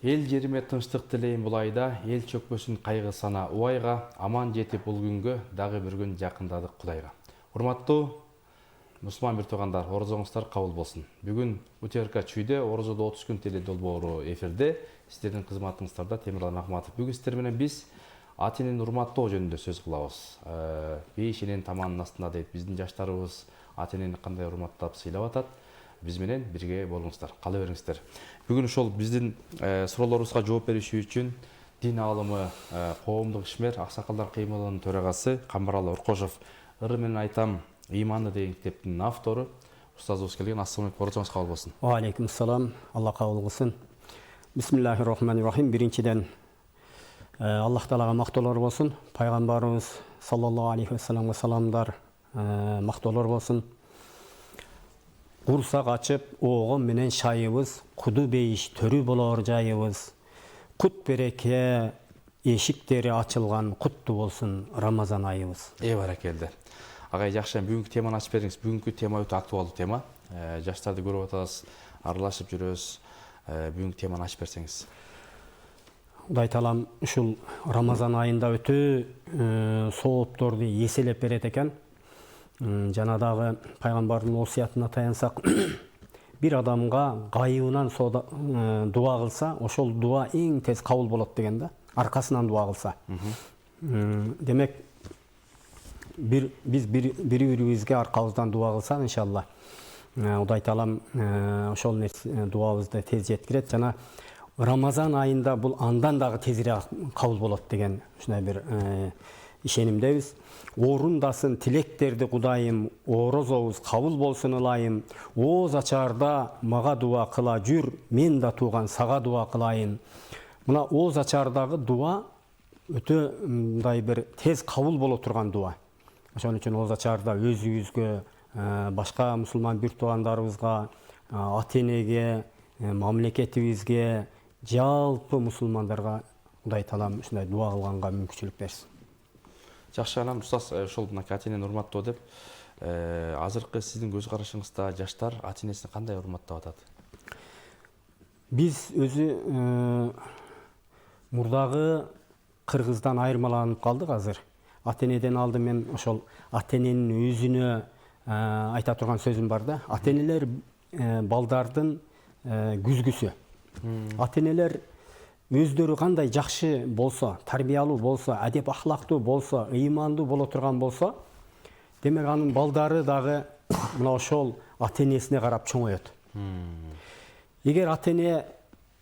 Эл жериме тынчтык тилейм бул айда, эл чөкпөсүн кайгы сана убайга, аман жетип бул күнгө дагы бир күн жакындадык Кудайга. Урматтуу мусулман бир туугандар, орозоңуздар кабыл болсун. Бүгүн УТРК чүйдө орозодо 30 күн теле долбоору эфирде. Сиздердин кызматыңыздарда Темирлан Ахматов. Бүгүн сиздер менен биз ата энени урматтоо жөнүндө сөз кылабыз. Бейиш эненин таманынын астында дейт. Биздин жаштарыбыз ата энени кандай урматтап сыйлап атат? Биз менен бирге болуңуздар, кала бериңиздер. Бүгүн ошол биздин суроолорубузга жооп бериши үчүн дин аалымы, коомдук ишмер, аксакалдар кыймылынын төрагасы Камбаралы Оркошов ыры менен айтам ыйманы деген китептин автору устазыбыз келген. Ассалам алейкум, орозоңуз кабыл болсун. Ва алейкум ассалам, Алла кабыл кылсын. Бисмиллахир-рахманир-рахим. Биринчиден Аллах Таалага мактоолор болсун. Пайгамбарыбыз саллаллаху алейхи вассаламга саламдар, мактоолор болсун. Курсак ачып, оогон менен шайыбыз, куду бейиш төрү болор жайыбыз. Кут береке эшиктери ачылган куттуу болсун Рамазан айыбыз. Баракелде. Агай жакшы, бүгүнкү теманы ачып бериңиз. Бүгүнкү тема өтө актуалдуу тема. Жаштарды көрүп атабыз, аралашып жүрөбүз. Бүгүнкү теманы ачып берсеңиз. Кудай Таалам ушул Рамазан айында өтө соопторду эселеп берет экен. Жана дагы пайгамбардын осуятына таянсак, бир адамга гайыбынан дуа кылса, ошол дуа эң тез кабыл болот деген да. Аркасынан дуа кылса. Демек, биз бири-бирибизге аркабыздан дуа кылсак, иншалла, Кудай Таалам ошол дуабызды тез жеткирет. Жана Рамазан айында бул андан дагы тезирээк кабыл болот деген ушундай бир ишенимдебиз. Орундасын тилектерди Кудайым, орозобуз кабыл болсун ылайым. Ооз ачарда мага дуа кыла жүр, мен да тууган сага дуа кылайын. Мына ооз ачардагы дуа өтө мындай бир тез кабыл боло турган дуа. Ошон үчүн ооз ачарда өзүбүзгө, башка мусулман бир туугандарыбызга, ата энеге, мамлекетибизге, жалпы мусулмандарга Кудай Таалам ушундай дуа кылганга мүмкүнчүлүк берсин. Жакшы, анан устаз, ошол ата энени урматтоо деп, азыркы сиздин көз карашыңызда жаштар ата энесин кандай урматтап атат? Биз өзү мурдагы кыргыздан айырмаланып калдык азыр. Ата энеден алдым мен ошол ата эненин өзүнө айта турган сөзүм бар да. Ата энелер балдардын күзгүсү. Ата энелер өздөрү кандай жакшы болсо, тарбиялуу болсо, адеп ахлактуу болсо, ыймандуу боло турган болсо, демек анын балдары дагы мына ошол ата энесине карап чоңоет. Эгер ата эне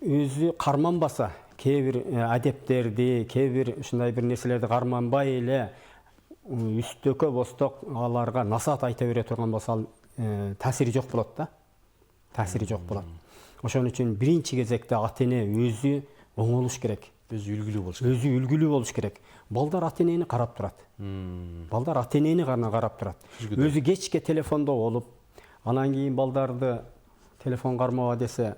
өзү карманбаса, кээ бир адептерди, кээ бир ушундай бир нерселерди карманбай эле үстөкө босток аларга насаат айта бере турган болсо, таасири жок болот да. Таасири жок болот. Ошон үчүн биринчи кезекте ата эне өзү оңолуш керек. Өзү үлгүлүү болуш керек. Өзү үлгүлүү болуш керек. Балдар ата энени карап турат. Балдар ата энени гана карап турат. Өзү кечке телефондо болуп, анан кийин балдарды телефон кармаба десе,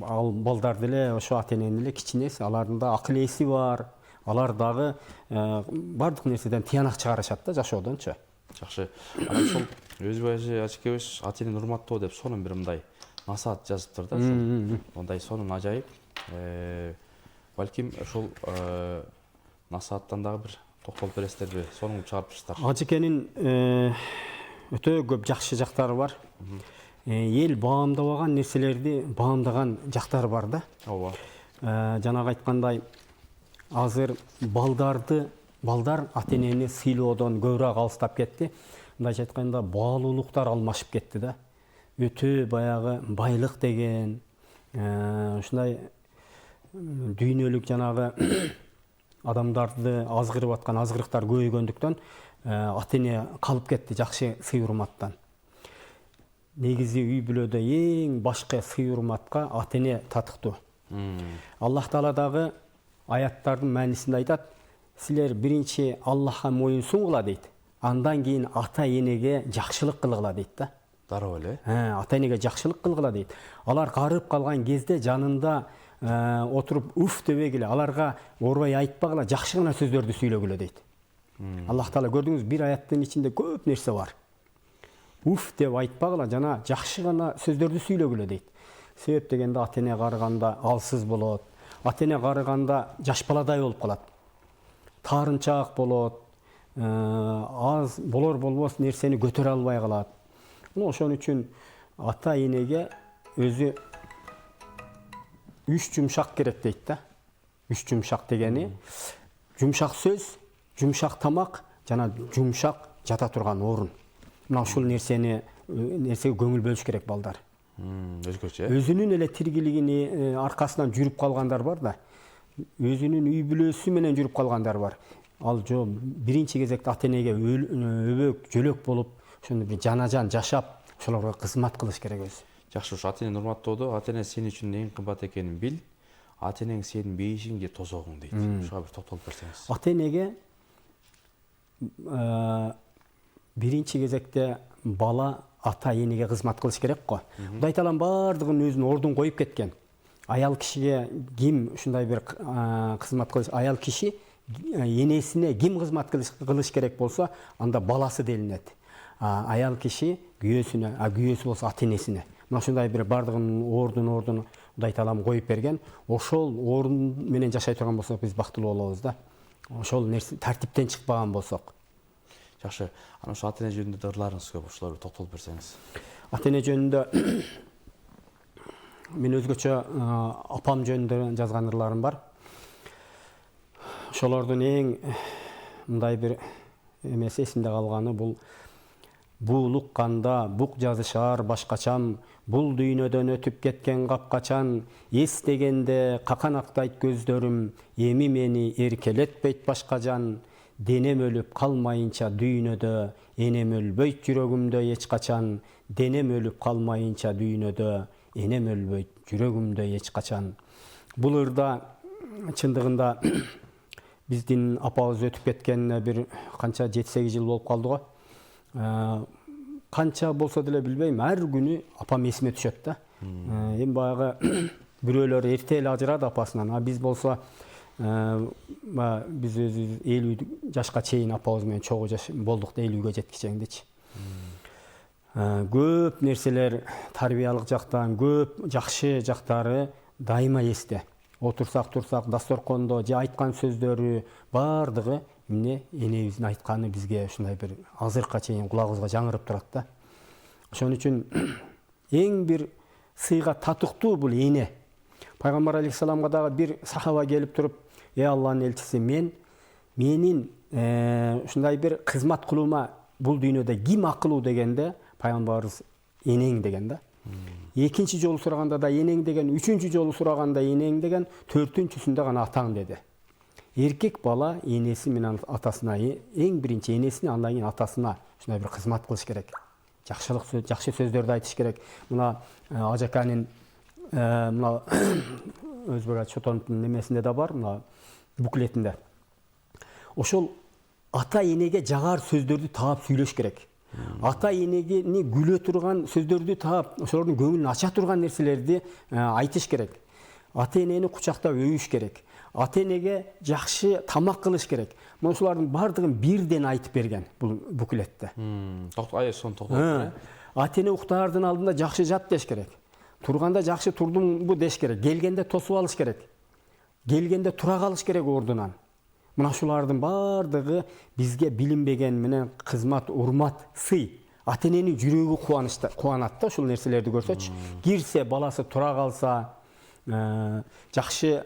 ал балдар деле ошо ата эненин эле кичинеси, алардын да акыл эси бар. Алар дагы бардык нерседен тыянак чыгарышат да жашоодончу. Жакшы. Анан ошол өзү ажекебиз ата энени урматтоо деп сонун бир мындай насаат жазыптыр да. Мындай сонун ажайып. Балким ошол насааттан дагы бир токтолуп бересиздерби? Сонун чыгарыпсыздар. Ажекенин өтө көп жакшы жактары бар. Эл баамдабаган нерселерди баамдаган жактары бар да. Ооба. Жанагы айткандай, азыр балдар ата энени сыйлоодон көбүрөөк алыстап кетти. Мындайча айтканда, баалуулуктар алмашып кетти да. Өтө баягы байлык деген, ушундай дүйнөлүк жанагы адамдарды азгырып аткан азгырыктар көбөйгөндүктөн ата эне калып кетти жакшы сый урматтан. Негизи үй бүлөдө эң башкы сый урматка ата эне татыктуу. Аллах Таала дагы аяттардын маанисинде айтат: силер биринчи Аллахка моюнсунгула дейт. Андан кийин ата энеге жакшылык кылгыла дейт да. Дароо эле. Ата энеге жакшылык кылгыла дейт. Алар карып калган кезде жанында отуруп уф дебегиле, аларга орбой айтпагыла, жакшы гана сөздөрдү сүйлөгүлө дейт. Аллах Таала көрдүңүз, бир аяттын ичинде көп нерсе бар. Уф деп айтпагыла, жана жакшы гана сөздөрдү сүйлөгүлө дейт. Себеп дегенде ата эне карыганда алсыз болот. Ата эне карыганда жаш баладай болуп калат. Таарынчаак болот. Аз болор болбос нерсени көтөрө албай калат. Ошон үчүн ата энеге өзү үч жумшак керек дейт да. Үч жумшак дегени жумшак сөз, жумшак тамак жана жумшак жата турган орун. Мына ушул нерсеге көңүл бөлүш керек балдар. Өзгөчө. Өзүнүн эле тиргилигини аркасынан жүрүп калгандар бар да. Өзүнүн үй бүлөсү менен жүрүп калгандар бар. Ал жо биринчи кезекте ата энеге өбөк, жөлөк болуп, ошондо бир жана-жан жашап, ошолорго кызмат кылыш керек өзү. Жакшы, ушу ата энени урматтоодо ата эне сен үчүн эң кымбат экенин бил. Ата энең сенин бейишиң же тозогуң дейт. Ушуга бир токтолуп берсеңиз. Ата энеге биринчи кезекте бала ата энеге кызмат кылыш керек го. Кудай Таалам бардыгын өзүнүн ордун коюп кеткен. Аял кишиге ким ушундай бир кызмат кылыш, аял киши энесине ким кызмат кылыш керек болсо, анда баласы делинет. Аял киши күйөөсүнө, күйөөсү болсо ата энесине. Мына ушундай бир бардыгын ордун Кудай Таалам коюп берген. Ошол орун менен жашай турган болсок биз бактылуу болобуз да. Ошол нерсе тартиптен чыкпаган болсок. Жакшы, ана ошо ата эне жөнүндө ырларыңыз көп, ошолорду токтолуп берсеңиз. Ата эне жөнүндө мен өзгөчө апам жөнүндө жазган ырларым бар. Ошолордун эң мындай бир эмеси эсимде калганы бул: буулукканда бук жазышар башкачам, бул дүйнөдөн өтүп кеткен капкачан, эстегенде каканактайт көздөрүм, эми мени эркелетпейт башка жан, денем өлүп калмайынча дүйнөдө, энем өлбөйт жүрөгүмдө эч качан, денем өлүп калмайынча дүйнөдө, энем өлбөйт жүрөгүмдө эч качан. Бул ырда чындыгында биздин апабыз өтүп кеткенине бир канча 7-8 жыл болуп калды го. Канча болсо деле билбейм, ар күнү апам эсиме түшөт да. Эми баягы бирөөлөр эрте эле ажырады апасынан, биз болсо биз өзүбүз 50 жашка чейин апабыз менен чогуу болдук да, 50-гө жеткичеңдичи. Көп нерселер тарбиялык жактан, көп жакшы жактары дайыма эсте. Отурсак, дасторкондо же айткан сөздөрү бардыгы эмне энебиздин айтканы бизге ушундай бир азыркка чейин кулагыбызга жаңырып турат да. Ошон үчүн эң бир сыйга татыктуу бул эне. Пайгамбар алейхисаламга дагы бир сахаба келип туруп: Алланын элчиси, менин ушундай бир кызмат кылуума бул дүйнөдө ким акылуу дегенде, пайгамбарыбыз энең деген да. Экинчи жолу сураганда да энең деген, үчүнчү жолу сураганда энең деген, төртүнчүсүндө гана атаң деди. Эркек бала энеси менен атасына, эң биринчи энесине, андан кийин атасына ушундай бир кызмат кылыш керек. Жакшылык сөз, жакшы сөздөрдү айтыш керек. Мына Ажаканын мына Өзбек Чотоновдун немесинде да бар, мына буклетинде. Ошол ата энеге жагар сөздөрдү таап сүйлөш керек. Ата энегени күлө турган сөздөрдү таап, ошолордун көңүлүн ача турган нерселерди айтыш керек. Ата энени кучактап өбүш керек. Ата энеге жакшы тамак кылыш керек. Мына ушулардын бардыгын бирден айтып берген бул буклетте. Ата эне уктаардын алдында жакшы жат деш керек. Турганда жакшы турдумбу деш керек. Келгенде тосуп алыш керек. Келгенде тура калыш керек ордунан. Мына ушулардын бардыгы бизге билинбеген менен кызмат, урмат, сый. Ата эненин жүрөгү кубанат да ушул нерселерди көрсөчү. Кирсе, баласы тура калса, жакшы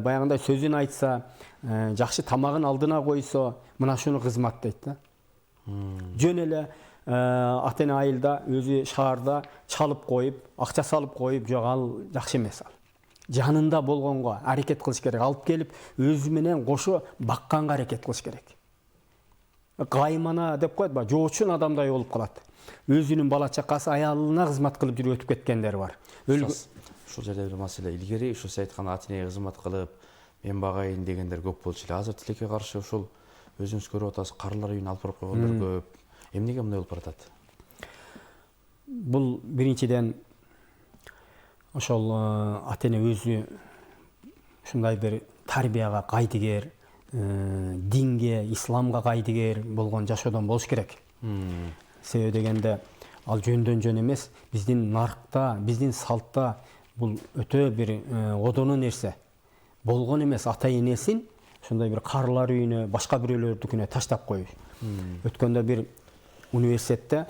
баягындай сөзүн айтса, жакшы тамагын алдына койсо, мына шуну кызмат дейт да. Жөн эле ата эне айылда өзү шаарда чалып коюп, акча салып коюп, жок ал жакшы эмес ал. Жанында болгонго аракет кылыш керек. Алып келип өзү менен кошо бакканга аракет кылыш керек. Каймана деп коет, жоочун адамдай болуп калат. Өзүнүн бала чакасы, аялына кызмат кылып жүрүп өтүп кеткендер бар. Ушул жерде бир маселе. Илгери ушу сиз айткан ата энеге кызмат кылып, мен багайын дегендер көп болчу эле. Азыр тилекке каршы ушул өзүңүз көрүп атасыз, карылар үйүнө алып барып койгондор көп. Эмнеге мындай болуп баратат? Бул биринчиден ошол ата эне өзү ушундай бир тарбияга кайдыгер, динге, исламга кайдыгер болгон жашоодон болуш керек. Себеби дегенде ал жөндөн жөн эмес. Биздин наркта, биздин салтта бул өтө бир одоно нерсе. Болгон эмес ата энесин ошондой бир карлар үйүнө, башка бирөөлөрдүкүнө таштап коюш. Өткөндө бир университетте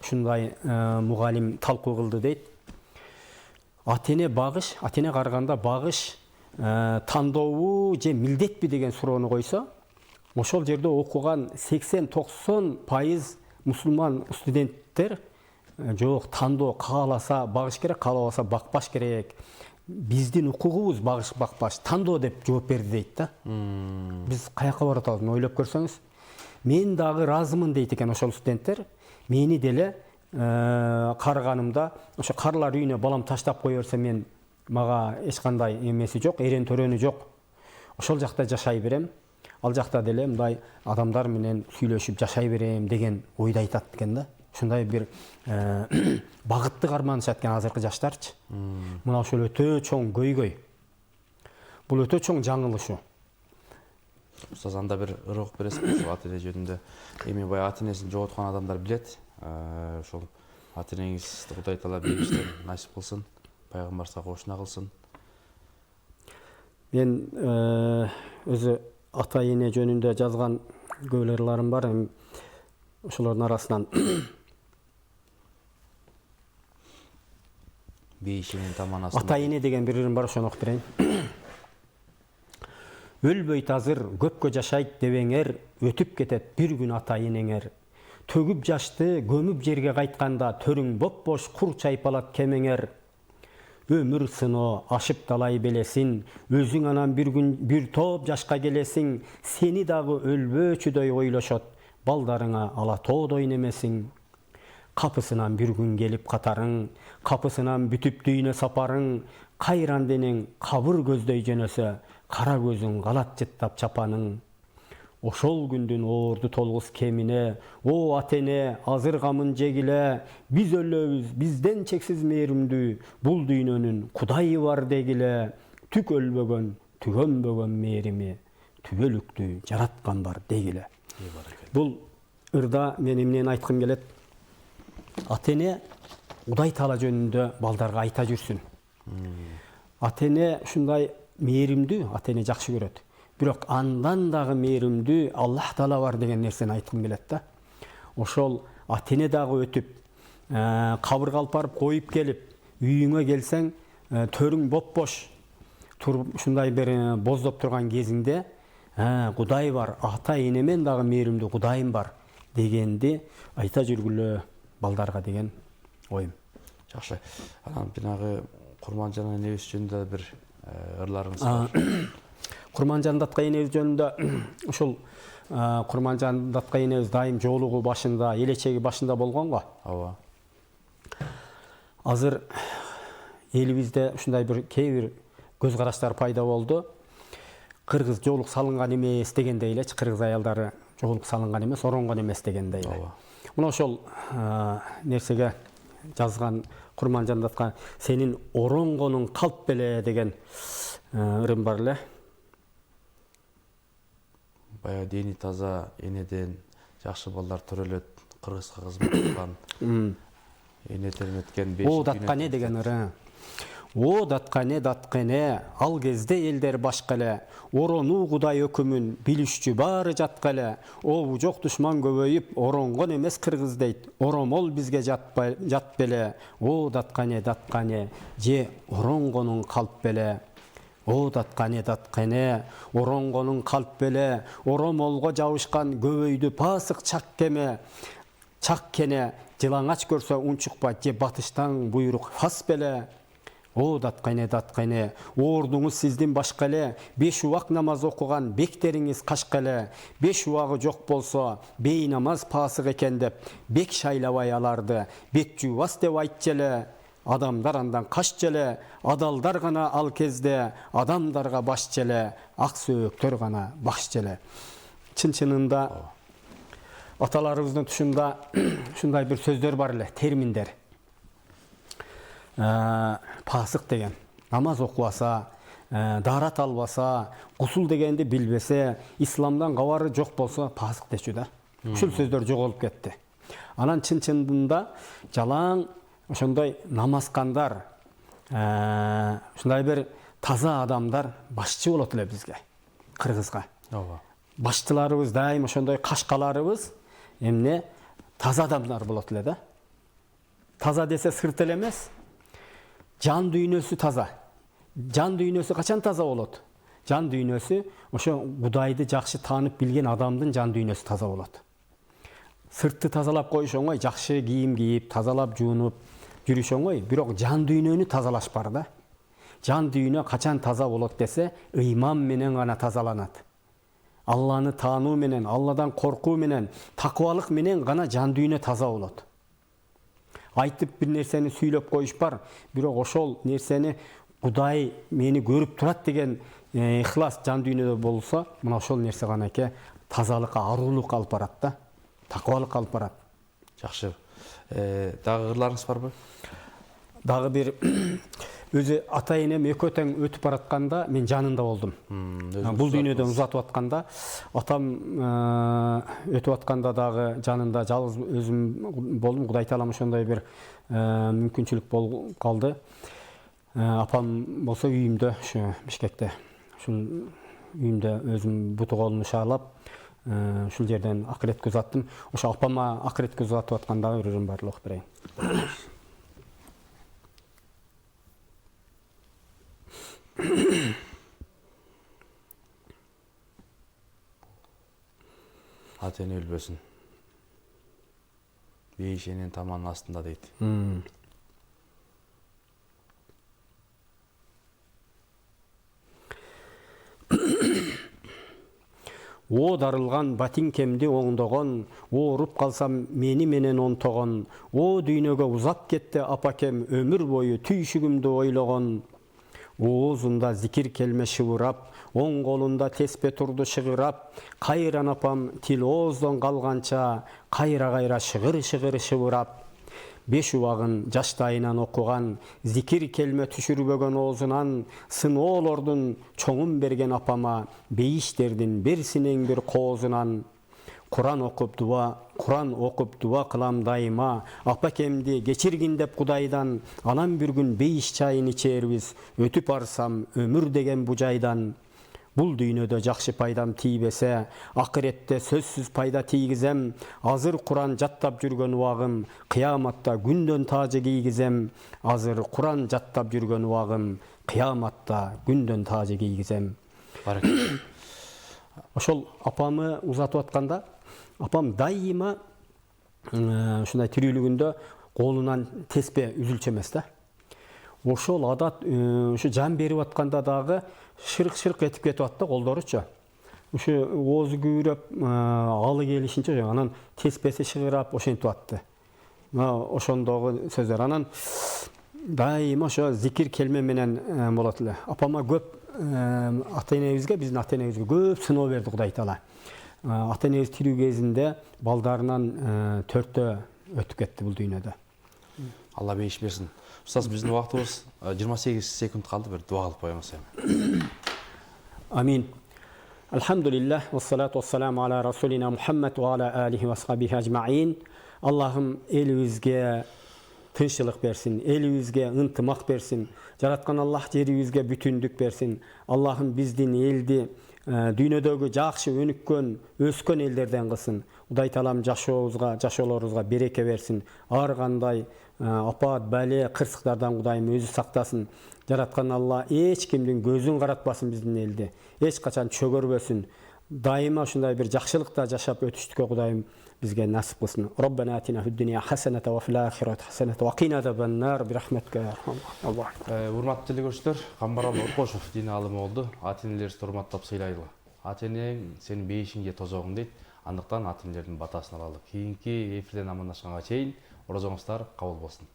ушундай мугалим талкуу кылды дейт. Ата эне багыш, ата эне караганда багыш тандообу же милдетпи деген суроону койсо, ошол жерде окуган 80-90% мусулман студенттер жок, тандоо кааласа багыш керек, каалабаса бакпаш керек. Биздин укугубуз багыш бакпаш, тандоо деп жооп берди дейт да. Биз каяка барып атабыз, ойлоп көрсөңүз. Мен дагы ыраазымын дейт экен ошол студенттер. Мени деле караганымда ошо карлар үйүнө балам таштап кое берсе, мен мага эч кандай эмеси жок, эрен төрөнү жок. Ошол жакта жашай берем. Ал жакта деле мындай адамдар менен сүйлөшүп жашай берем деген ойду айтат экен да. Ушундай бир багытты карманышат экен азыркы жаштарчы. Мына ошол өтө чоң көйгөй. Бул өтө чоң жаңылышуу. Устаз, анда бир ырык бересиз ушул ата эне жөнүндө? Эми бая ата энесин жоготкон адамдар билет. Ошол ата энеңизди Кудай таала бейиштен насип кылсын, пайгамбарга кошуна кылсын. Мен өзү ата эне жөнүндө жазган көп ырларым бар. Ошолордун арасынан Бейишинин таманасы. Ата эне деген бир ырым бар, ошону окуп берейин. Өлбөйт азыр, көпкө жашайт дебеңер, өтүп кетет бир күн ата энеңер. Төгүп жашты, көмүп жерге кайтканда, төрүң боп-бош кур чайпалат кемеңер. Өмүр сыноо ашып талай белесин, өзүң анан бир күн бир топ жашка келесиң, сени дагы өлбөөчүдөй ойлошот, балдарыңа ала тоодой немесиң. Капысынан бир күн келип катарың, капысынан бүтүп дүйнө сапарың, кайран денең кабыр көздөй жөнөсө, кара көзүң калат жыттап чапаның. Ошол күндүн оорду толгус кемине, о ата эне азыр камын жегиле, биз өлөбүз, бизден чексиз мээримдүү, бул дүйнөнүн Кудайы бар дегиле, түк өлбөгөн, түгөнбөгөн мээрими, түбөлүктү жараткан бар дегиле. Бул ырда мен эмнени айткым келет? Ата эне Кудай таала жөнүндө балдарга айта жүрсүн. Ата эне ушундай мээримдүү, ата эне жакшы көрөт. Бирок андан дагы мээримдүү Аллах таала бар деген нерсени айткым келет да. Ошол ата эне дагы өтүп, кабырга алып барып коюп келип, үйүңө келсең, төрүң боп-бош туруп ушундай бир боздоп турган кезиңде, Кудай бар, ата энемен дагы мээримдүү Кудайым бар дегенди айта жүргүлө балдарга деген оюм. Жакшы. Анан жанагы Курманжан энебиз жөнүндө бир ырларыңыз бар. Курманжан датка энебиз жөнүндө ушул Курманжан датка энебиз дайым жоолугу башында, элечеги башында болгон го. Ооба. Азыр элибизде ушундай бир кээ бир көз караштар пайда болду. Кыргыз жоолук салынган эмес дегендей элечи, кыргыз аялдары жоолук салынган эмес, оронгон эмес дегендей эле. Мына ошол нерсеге жазган Курманжан датка сенин оронгонуң калп беле деген ырым бар эле. Бая дени таза энеден жакшы балдар төрөлөт, кыргызга кызмат кылган, эне терметкен 5 О датка деген ыры. О датка ал кезде элдер башка эле, оронуу Кудай өкүмүн билишчү баары жатка эле. Обу жок душман көбөйүп, оронгон эмес кыргыз дейт. Оромол бизге жат беле. О датка же оронгонуң калп беле. О датка оронгонуң калп беле. Оромолго жабышкан көбөйдү пасык чак кене, жылаңач көрсө унчукпа, же батыштан буйрук фас беле. О датка эне, ордуңуз сиздин башка эле, 5 убак намаз окуган бектериңиз кашка эле. 5 убагы жок болсо, бейнамаз пасык экен деп, бек шайлабай аларды, бет жуубас деп айтчу эле. Адамдар андан каччу эле, адалдар гана ал кезде, адамдарга башчу эле, ак сөөктөр гана башчу эле. Чын-чынында аталарыбыздын тушунда ушундай бир сөздөр бар эле, терминдер. Пасык деген, намаз окубаса, даарат албаса, гусул дегенди билбесе, исламдан кабары жок болсо пасык дечү да. Ушул сөздөр жоголуп кетти. Анан чын-чынында жалаң ошондой намазкандар, Ушундай бир таза адамдар башчы болот эле бизге, Кыргызга. Ооба. Башчыларыбыз дайым ошондой кашкаларыбыз эмне таза адамдар болот эле да. Таза десе сырт эле эмес. Жан дүйнөсү таза. Жан дүйнөсү качан таза болот? Жан дүйнөсү ошо Кудайды жакшы таанып билген адамдын жан дүйнөсү таза болот. Сыртты тазалап коюш оңой, жакшы кийим кийип, тазалап жуунуп жүрүш оңой, бирок жан дүйнөнү тазалаш бар да. Жан дүйнө качан таза болот десе, ыйман менен гана тазаланат. Алланы таануу менен, Алладан коркуу менен, такыбалык менен гана жан дүйнө таза болот. Айтып бир нерсени сүйлөп коюш бар, бирок ошол нерсени Кудай мени көрүп турат деген ихлас жан дүйнөдө болсо, мына ошол нерсе гана тазалыкка, арулукка алып барат да. Такыбалыкка алып барат. Жакшы. Дагы ырларыңыз барбы? Дагы бир өзү ата энем экөө тең өтүп баратканда мен жанында болдум. Бул дүйнөдөн узатып атканда, атам өтүп атканда дагы жанында жалгыз өзүм болдум. Кудай таалам ошондой бир мүмкүнчүлүк болуп калды. Апам болсо үйүмдө, ушу Бишкекте, ушул үйүмдө өзүм буту колун шаалап, ушул жерден акыретке узаттым. Ошо апама акыретке узатып атканда бир ырым бар, окуп берейин. Ата эне өлбөсүн. Бейишенин таманын астында дейт. О дарылган батинкемди оңдогон, ооруп калсам мени менен онтогон, о дүйнөгө узап кетти апакем өмүр бою түйшүгүмдү ойлогон. Оозунда зикир келме шыбырап, оң колунда теспе турду шыгырап, кайран апам тил ооздон калганча, кайра шыгыр шыбырап. Беш убагын жаштайынан окуган, зикир келме түшүрбөгөн оозунан, сыноолордун чоңун берген апама, бейиштердин берсинең бир коозунан. Куран окуп дуа кылам дайыма, апакемди кечиргин деп Кудайдан, анан бир күн бейиш чайын ичербиз, өтүп барсам өмүр деген бу жайдан. Бул дүйнөдө жакшы пайдам тийбесе, акыретте сөзсүз пайда тийгизем, азыр Куран жаттап жүргөн убагым, кыяматта күндөн таажы кийгизем, азыр Куран жаттап жүргөн убагым, кыяматта күндөн таажы кийгизем. Баракалла. Ошол апамы узатып атканда, апам дайыма ушундай тирүүлүгүндө колунан теспе үзүлчү эмес да. Ошол адат ушу жан берип атканда дагы шырк этип кетип атты колдоручу. Ушу оозу күйрөп, алы келишинче анан теспеси шыгырап ошентип атты. Ошондогу сөздөр. Анан дайыма ошо зикир келме менен болот эле. Апама көп ата энебизге, биздин ата энебизге көп сыноо берди Кудай таала. Ата энебиз тирүү кезинде балдарынан 4төө өтүп кетти бул дүйнөдө. Алла бейиш берсин. Устаз, биздин убактыбыз 28 секунд калды, бир дуа кылып коюңуз эми. Амин. Алхамдулиллах, вассалату вассаламу аля расулина Мухаммад ва аля алихи ва асхабихи ажмаин. Аллахым элибизге тынччылык берсин, элибизге ынтымак берсин. Жараткан Аллах жерибизге бүтүндүк берсин. Аллахым биздин элди дүйнөдөгү жакшы өнүккөн, өскөн элдерден кылсын. Кудай таалам жашоолорубузга береке берсин. Ар кандай апат, бале, кырсыктардан Кудайым өзү сактасын. Жараткан Алла эч кимдин көзүн каратпасын биздин элди. Эч качан чөгөрбөсүн. Дайыма ушундай бир жакшылыкта жашап өтүштүккө Кудайым бизге насип кылсын. Роббана атина фид дунья хасаната ва фил ахирати хасаната ва қина азабан-нар бирахматика я архамар. Урматтуу телекөрүүчүлөр, Камбаралы Оркошов дин алымы болду. Ата энелерибизди урматтап сыйлайлы. Ата энең сенин бейишиңге тозогуң дейт. Андыктан ата энелердин батасын алалы. Кийинки эфирден амандашканга чейин орозоңуздар кабыл болсун.